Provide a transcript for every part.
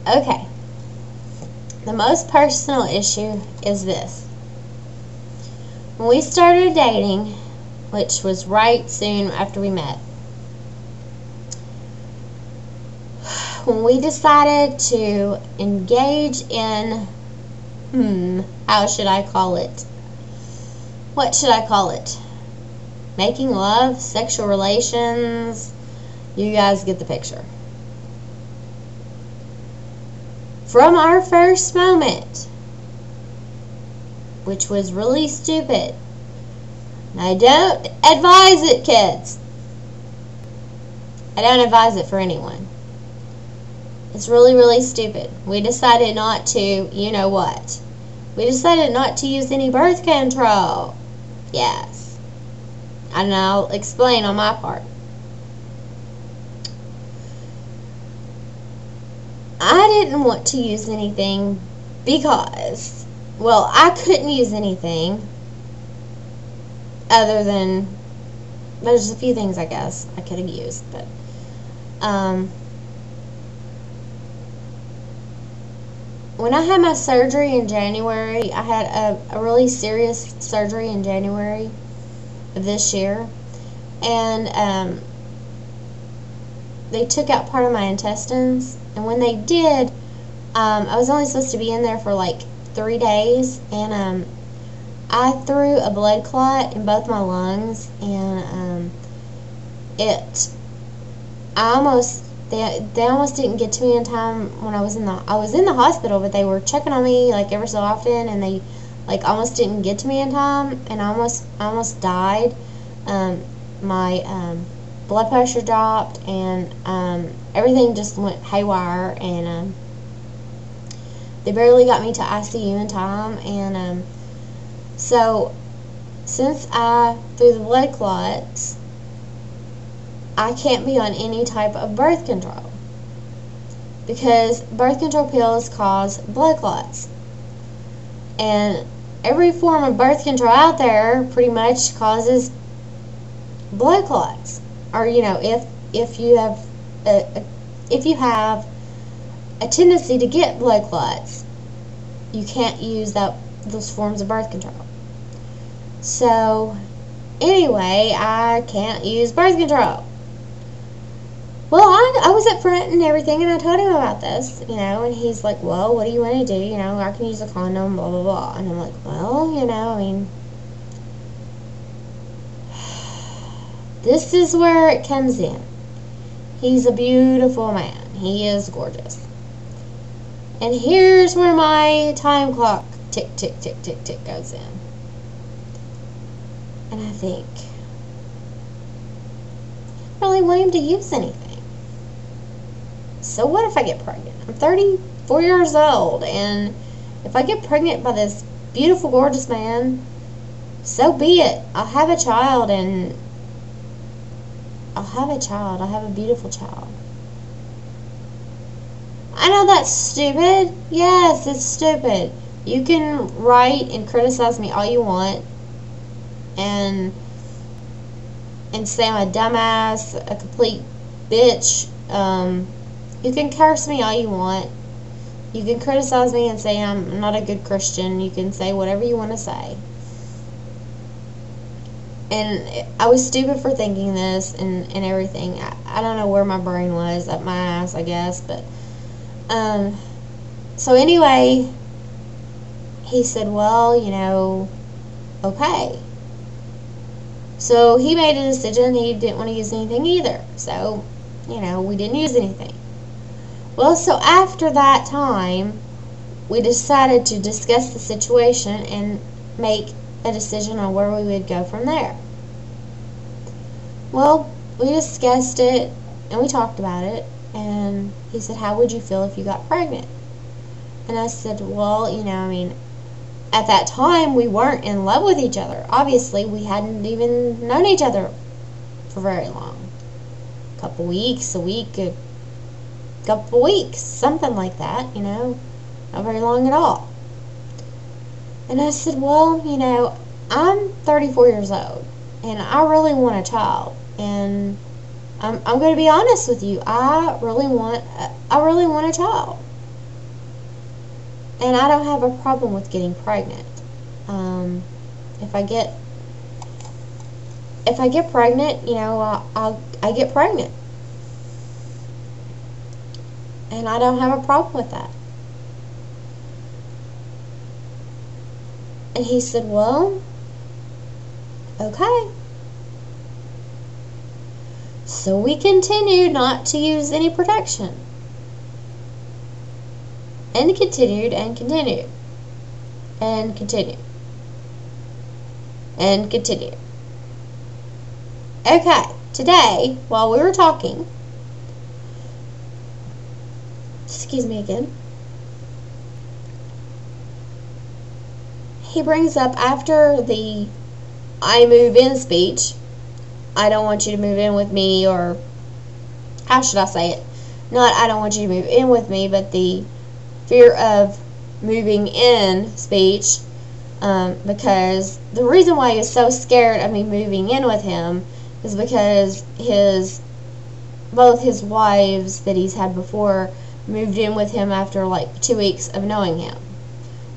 Okay. The most personal issue is this. When we started dating, which was right soon after we met, when we decided to engage in, how should I call it? What should I call it? Making love, sexual relations. You guys get the picture. From our first moment, which was really stupid. I don't advise it, kids. I don't advise it for anyone. It's really, really stupid. We decided not to, you know what? We decided not to use any birth control. Yes. And I'll explain on my part. I didn't want to use anything because, well, I couldn't use anything other than, there's a few things I guess I could have used, but, when I had my surgery in January, I had a really serious surgery in January of this year, and they took out part of my intestines, and when they did, I was only supposed to be in there for like 3 days, and I threw a blood clot in both my lungs, and they almost didn't get to me in time when I was in the hospital, but they were checking on me like ever so often, and they like almost didn't get to me in time, and I almost died. My blood pressure dropped, and everything just went haywire, and they barely got me to ICU in time, and so since I threw the blood clots, I can't be on any type of birth control because birth control pills cause blood clots, and every form of birth control out there pretty much causes blood clots. Or if you have a tendency to get blood clots, you can't use those forms of birth control. So anyway, I can't use birth control. Well, I was up front and everything, and I told him about this, and he's like, well, what do you want to do? I can use a condom, blah, blah, blah. And I'm like, well, this is where it comes in. He's a beautiful man. He is gorgeous. And here's where my time clock tick, tick, tick, tick, tick goes in. And I think, I don't really want him to use anything. So what if I get pregnant? I'm 34 years old, and if I get pregnant by this beautiful, gorgeous man, so be it. I'll have a child, and I'll have a beautiful child. I know that's stupid. Yes, it's stupid. You can write and criticize me all you want, and say I'm a dumbass, a complete bitch. You can curse me all you want. You can criticize me and say I'm not a good Christian. You can say whatever you want to say. And I was stupid for thinking this and everything. I don't know where my brain was, up my ass, I guess. But so anyway, he said, well, okay. So he made a decision. He didn't want to use anything either. So, we didn't use anything. Well, so after that time, we decided to discuss the situation and make a decision on where we would go from there. Well, we discussed it, and we talked about it, and he said, how would you feel if you got pregnant? And I said, well, at that time, we weren't in love with each other. Obviously, we hadn't even known each other for very long. A couple weeks, a week, a couple weeks, something like that, not very long at all. And I said, well, I'm 34 years old, and I really want a child, and I'm going to be honest with you. I really want a child. And I don't have a problem with getting pregnant. If I get pregnant, you know, I get pregnant. And I don't have a problem with that. And he said, well, okay. So we continued not to use any protection. And continued and continued. And continued. And continued. Okay, today, while we were talking, excuse me again, he brings up after the I move in speech, I don't want you to move in with me, or how should I say it? Not I don't want you to move in with me, but the fear of moving in speech, because the reason why he was so scared of me moving in with him is because both his wives that he's had before moved in with him after like 2 weeks of knowing him.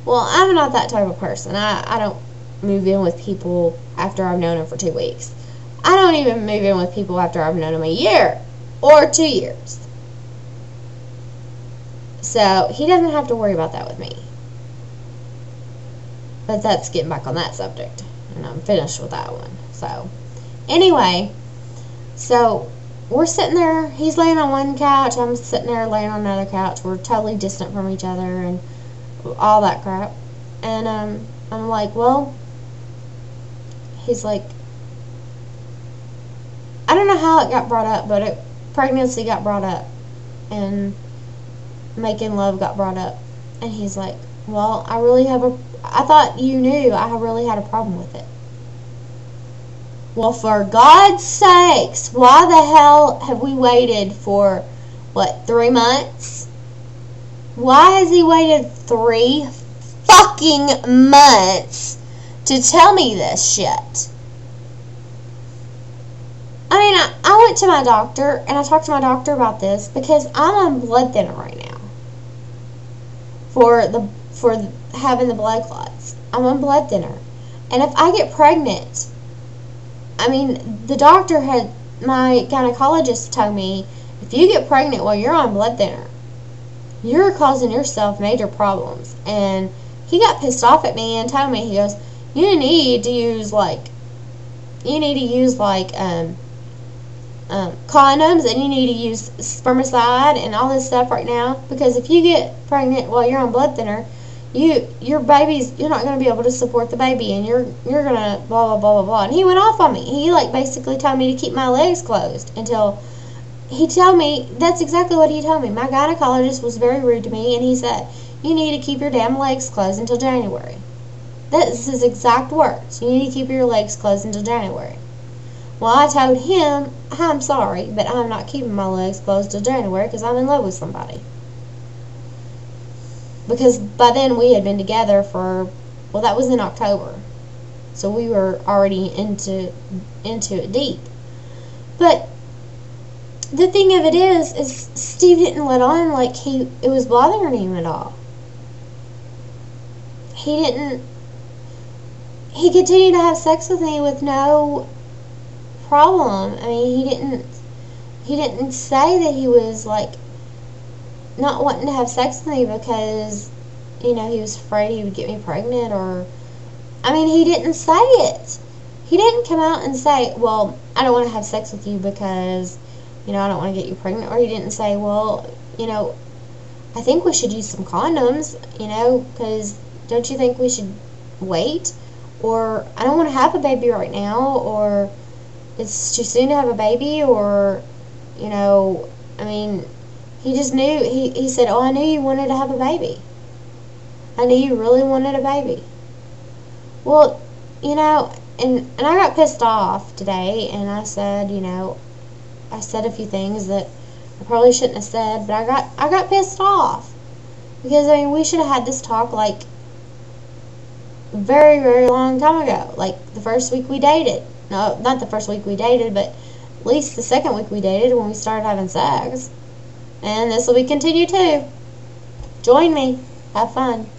Well, I'm not that type of person. I don't move in with people after I've known them for 2 weeks. I don't even move in with people after I've known them a year or 2 years. So he doesn't have to worry about that with me. But that's getting back on that subject. And I'm finished with that one. So, anyway, so we're sitting there. He's laying on one couch. I'm sitting there laying on another couch. We're totally distant from each other and all that crap. And I'm like, well, he's like, I don't know how it got brought up, but pregnancy got brought up. And making love got brought up. And he's like, well, I thought you knew I really had a problem with it. Well, for God's sakes, why the hell have we waited for, 3 months? Why has he waited 3 fucking months to tell me this shit? I mean, I went to my doctor, and I talked to my doctor about this, because I'm on blood thinner right now. For having the blood clots. I'm on blood thinner. And if I get pregnant, I mean, the doctor my gynecologist told me, if you get pregnant while you're on blood thinner, you're causing yourself major problems. And he got pissed off at me and told me, he goes, you need to use condoms, and you need to use spermicide and all this stuff right now, because if you get pregnant while you're on blood thinner, you're not going to be able to support the baby, and you're going to blah blah blah blah blah. And he went off on me. He basically told me to keep my legs closed until he told me. That's exactly what he told me. My gynecologist was very rude to me, and he said, you need to keep your damn legs closed until January. That's his exact words. You need to keep your legs closed until January. Well, I told him, I'm sorry, but I'm not keeping my legs closed till January because I'm in love with somebody. Because by then we had been together that was in October. So we were already into it deep. But the thing of it is Steve didn't let on like it was bothering him at all. He continued to have sex with me with no problem. I mean, he didn't say that he was not wanting to have sex with me because he was afraid he would get me pregnant, or I mean, he didn't say it. He didn't come out and say, well, I don't want to have sex with you because I don't want to get you pregnant. Or he didn't say, well, I think we should use some condoms, because don't you think we should wait? Or I don't want to have a baby right now, or it's too soon to have a baby, or, I mean, he just knew, he said, oh, I knew you wanted to have a baby. I knew you really wanted a baby. Well, and I got pissed off today, and I said, I said a few things that I probably shouldn't have said, but I got pissed off. Because, I mean, we should have had this talk, very, very long time ago. The first week we dated. No, not the first week we dated, but at least the second week we dated when we started having sex. And this will be continued too. Join me. Have fun.